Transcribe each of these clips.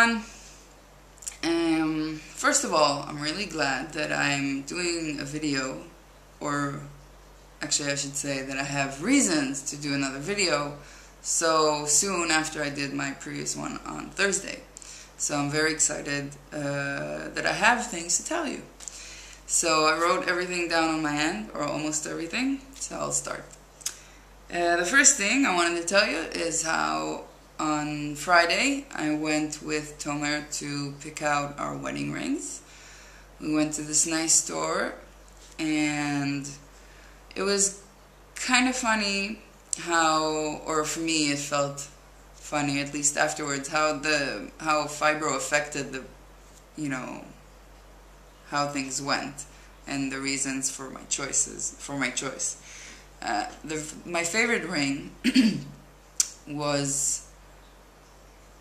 everyone. First of all, I'm really glad that I'm doing a video, or actually I should say that I have reasons to do another video so soon after I did my previous one on Thursday. So I'm very excited that I have things to tell you. So I wrote everything down on my end, or almost everything, so I'll start. The first thing I wanted to tell you is how on Friday I went with Tomer to pick out our wedding rings. We went to this nice store and it was kind of funny how, or for me it felt funny at least afterwards, how fibro affected the, how things went and the reasons for my choice. My favorite ring was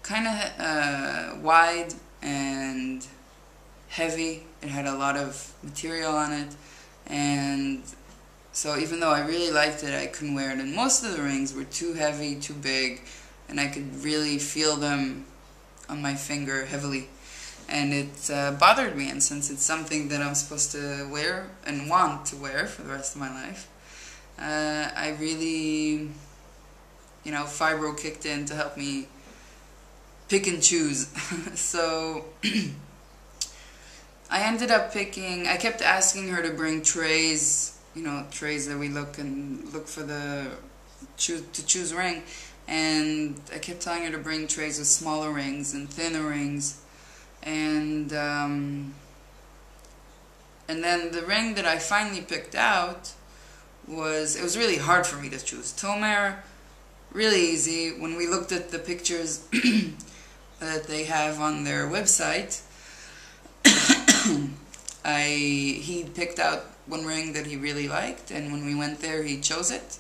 kind of wide and heavy. It had a lot of material on it, and so even though I really liked it, I couldn't wear it, and most of the rings were too heavy, too big, and I could really feel them on my finger heavily, and it bothered me. And since it's something that I'm supposed to wear and want to wear for the rest of my life, I really, fibro kicked in to help me pick and choose. So I ended up picking, I kept asking her to bring trays, trays that we look for to choose a ring, and I kept telling her to bring trays with smaller rings and thinner rings, and then the ring that I finally picked out it was really hard for me to choose. Tomer, really easy. When we looked at the pictures that they have on their website, he picked out one ring that he really liked, and when we went there he chose it,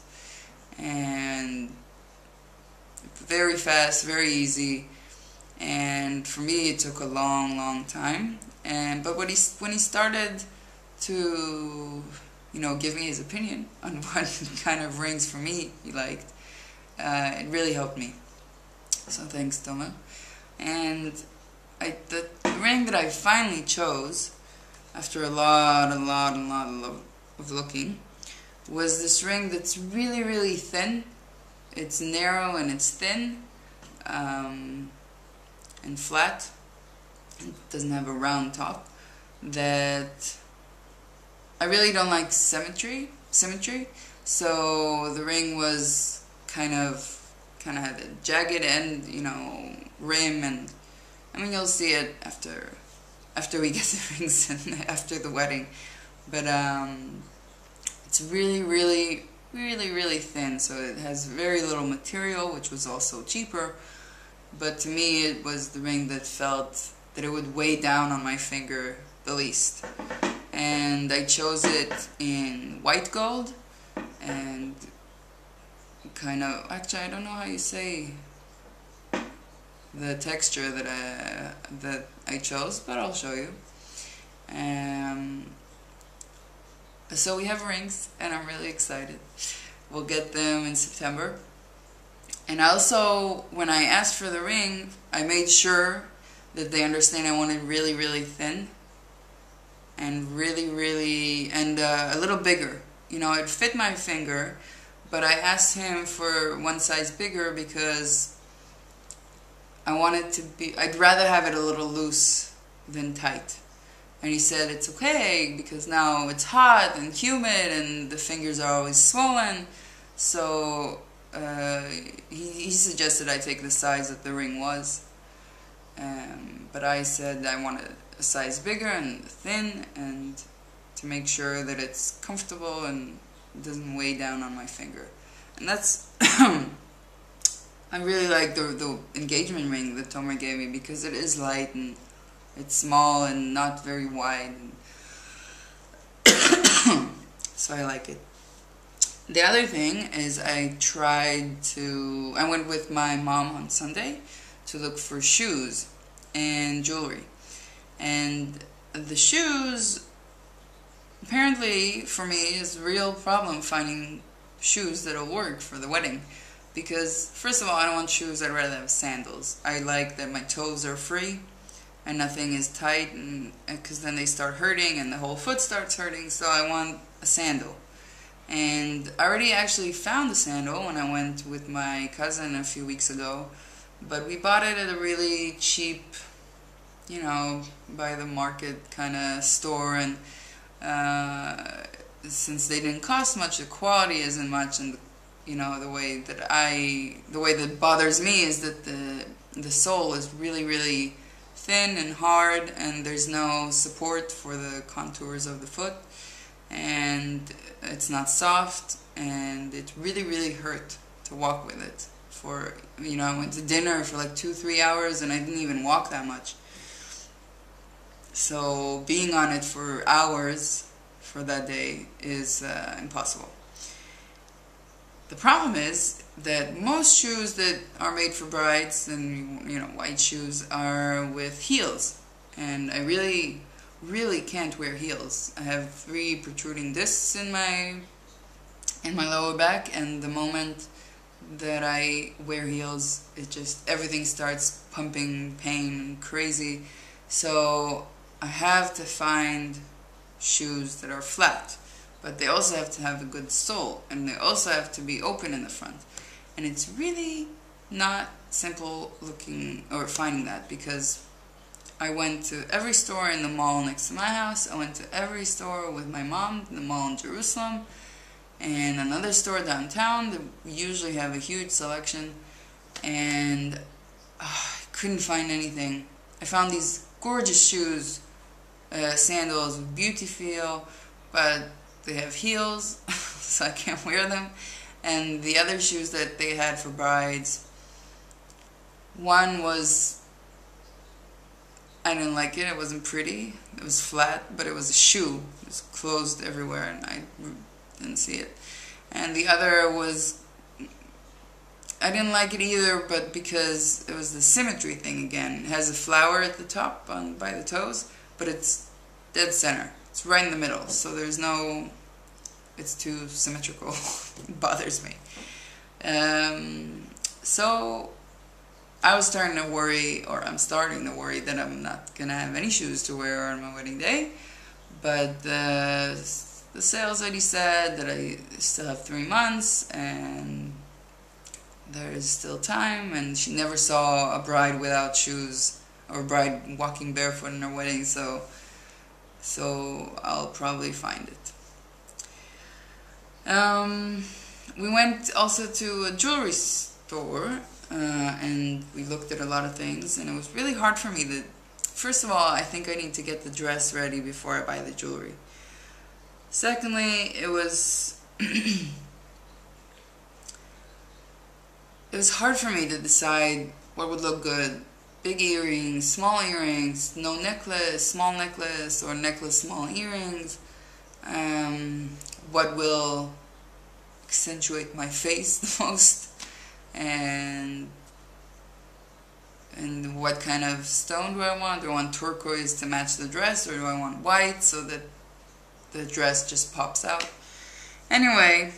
and very fast, very easy, and for me it took a long time. But when he started to give me his opinion on what kind of rings for me he liked, it really helped me. So thanks, Toma. And the ring that I finally chose, after a lot of looking, was this ring that's really thin. It's narrow and it's thin, and flat. It doesn't have a round top. That I really don't like symmetry. So the ring was kind of had a jagged end, rim, and I mean you'll see it after we get the rings and after the wedding. But it's really thin, so it has very little material, which was also cheaper. But to me, it was the ring that felt that it would weigh down on my finger the least. And I chose it in white gold, and actually I don't know how you say the texture that I chose, but I'll show you. So we have rings, and I'm really excited. We'll get them in September. And also, when I asked for the ring, I made sure that they understand I wanted really thin, and and a little bigger. It fit my finger, but I asked him for one size bigger because I wanted to be, I'd rather have it a little loose than tight. And he said it's okay because now it's hot and humid and the fingers are always swollen. So he suggested I take the size that the ring was. But I said I wanted a size bigger and thin, and to make sure that it's comfortable and doesn't weigh down on my finger. And that's I really like the engagement ring that Tomer gave me because it is light and it's small and not very wide, so I like it. The other thing is I went with my mom on Sunday to look for shoes and jewelry. And the shoes, apparently for me, is a real problem finding shoes that'll work for the wedding. because first of all, I don't want shoes. I'd rather have sandals. I like that my toes are free and nothing is tight, and because then they start hurting and the whole foot starts hurting. So I want a sandal. And I already actually found a sandal when I went with my cousin a few weeks ago, but we bought it at a really cheap, you know, by the market kind of store, and since they didn't cost much, the quality isn't much, and you know, the way that bothers me is that the sole is really, really thin and hard, and there's no support for the contours of the foot, and it's not soft, and it really, really hurt to walk with it. For, you know, I went to dinner for like 2-3 hours and I didn't even walk that much. So being on it for hours for that day is impossible. The problem is that most shoes that are made for brides, and you know, white shoes, are with heels, and I really, really can't wear heels. I have 3 protruding discs in my lower back, and the moment that I wear heels, it just, everything starts pumping pain and crazy. So I have to find shoes that are flat, but they also have to have a good sole, and they also have to be open in the front. And it's really not simple looking or finding that, because I went to every store in the mall next to my house. I went to every store with my mom, the mall in Jerusalem, and another store downtown that usually have a huge selection, and I couldn't find anything. I found these gorgeous shoes, sandals with beauty feel, but they have heels, so I can't wear them. And the other shoes that they had for brides, one was, I didn't like it. It wasn't pretty. It was flat, but it was a shoe. It was closed everywhere, and I didn't see it. And the other was, I didn't like it either, but because it was the symmetry thing again. It has a flower at the top by the toes, but it's dead center. It's right in the middle, so there's no, it's too symmetrical. It bothers me. So I was starting to worry, or I'm starting to worry, that I'm not going to have any shoes to wear on my wedding day. But the sales lady said that I still have 3 months, and there is still time, and she never saw a bride without shoes, or a bride walking barefoot in her wedding, so I'll probably find it. We went also to a jewelry store, and we looked at a lot of things, and it was really hard for me to, first of all, I think I need to get the dress ready before I buy the jewelry. Secondly, it was it was hard for me to decide what would look good. Big earrings, small earrings, no necklace, small necklace, or necklace, small earrings. What will accentuate my face the most, and what kind of stone do I want? Do I want turquoise to match the dress, or do I want white so that the dress just pops out? Anyway,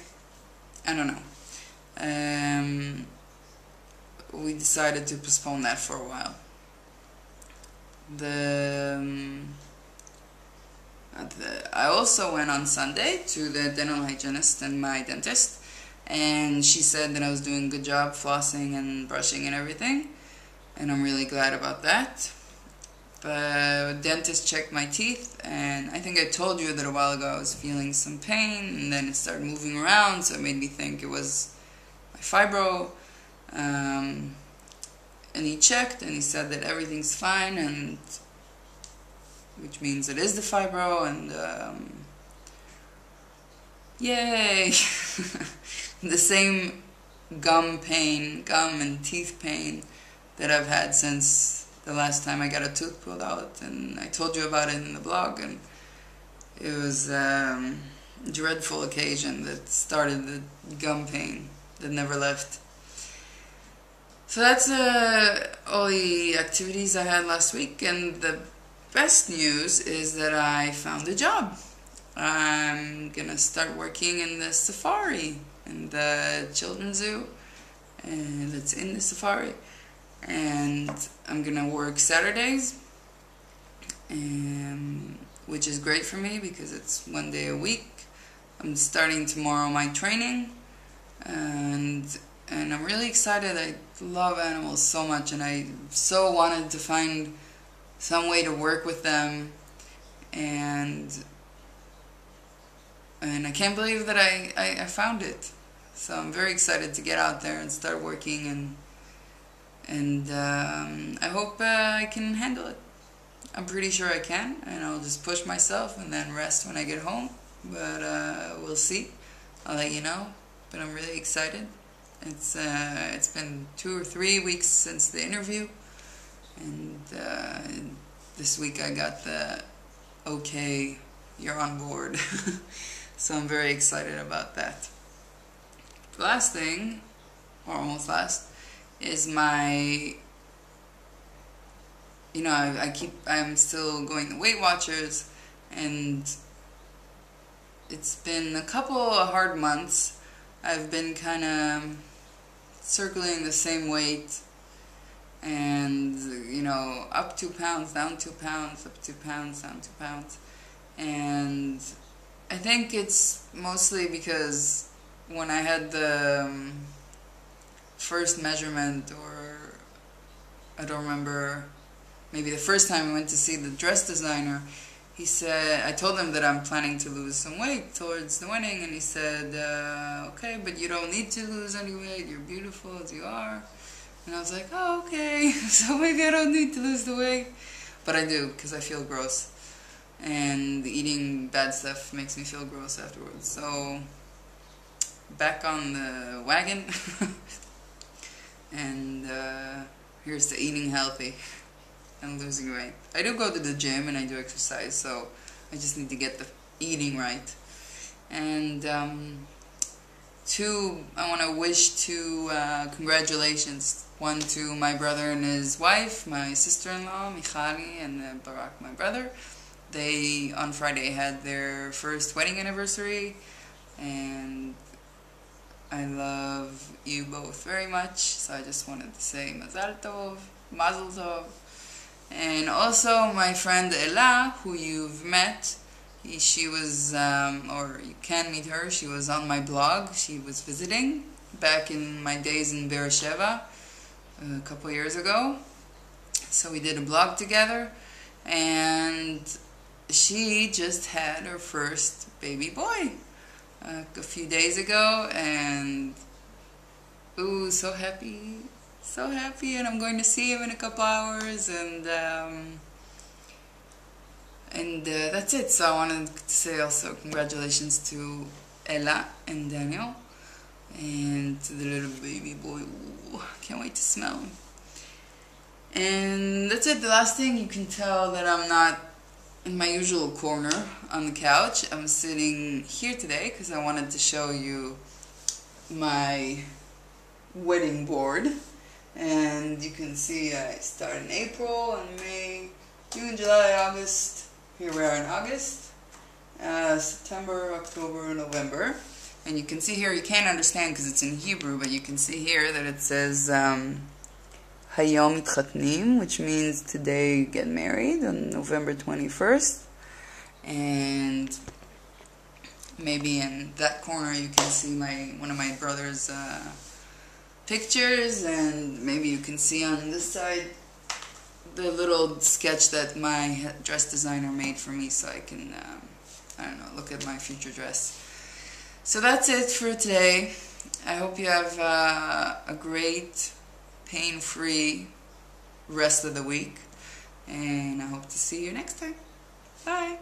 I don't know. We decided to postpone that for a while. I also went on Sunday to the dental hygienist and my dentist, and she said that I was doing a good job flossing and brushing and everything, and I'm really glad about that. The dentist checked my teeth, and I think I told you that a while ago I was feeling some pain, and then it started moving around, so it made me think it was my fibro. And he checked, and he said that everything's fine, and which means it is the fibro, and yay! The same gum and teeth pain that I've had since the last time I got a tooth pulled out, and I told you about it in the blog, and it was a dreadful occasion that started the gum pain that never left. So that's all the activities I had last week, and the best news is that I found a job. I'm gonna start working in the safari in the children's zoo, that's in the safari. And I'm gonna work Saturdays, which is great for me because it's 1 day a week. I'm starting tomorrow my training, and I'm really excited. I love animals so much, and I so wanted to find some way to work with them, and I can't believe that I found it. So I'm very excited to get out there and start working, and I hope I can handle it. I'm pretty sure I can, and I'll just push myself and then rest when I get home. But we'll see. I'll let you know. But I'm really excited. It's been 2 or 3 weeks since the interview, and this week I got the okay, you're on board. So I'm very excited about that. The last thing, or almost last, is my, I'm still going to Weight Watchers, and it's been a couple of hard months. I've been kind of circling the same weight, and up 2 pounds, down 2 pounds, up 2 pounds, down 2 pounds. And I think it's mostly because when I had the first measurement, or I don't remember, maybe the first time I went to see the dress designer, he said, I told him that I'm planning to lose some weight towards the wedding, and he said, okay, but you don't need to lose any weight, you're beautiful as you are. And I was like, oh, okay, so maybe I don't need to lose the weight. But I do, because I feel gross. And eating bad stuff makes me feel gross afterwards. So, back on the wagon. And here's to eating healthy and losing weight. I do go to the gym and I do exercise, so I just need to get the eating right. And two, I want to wish two congratulations. One to my brother and his wife, my sister-in-law, Michali, and Barak, my brother. They, on Friday, had their first wedding anniversary, and I love you both very much, so I just wanted to say Mazal Tov, Mazel Tov. And also my friend Ella, who you've met, she was, or you can meet her, she was on my blog. She was visiting back in my days in Beersheba a couple years ago. So we did a blog together, and she just had her first baby boy a few days ago, and ooh, so happy, and I'm going to see him in a couple hours, and that's it. So I wanted to say also congratulations to Ella and Daniel, and to the little baby boy. Ooh, can't wait to smell him. And that's it. The last thing, you can tell that I'm not in my usual corner on the couch. I'm sitting here today because I wanted to show you my wedding board. And you can see I start in April and May, June, July, August. Here we are in August, September, October, November. And you can see here, you can't understand because it's in Hebrew, but you can see here that it says Hayom Mitchatnim, which means today get married on November 21st. And maybe in that corner you can see one of my brother's pictures, and maybe you can see on this side the little sketch that my dress designer made for me, so I can, I don't know, look at my future dress. So that's it for today. I hope you have a great, pain-free rest of the week, and I hope to see you next time. Bye!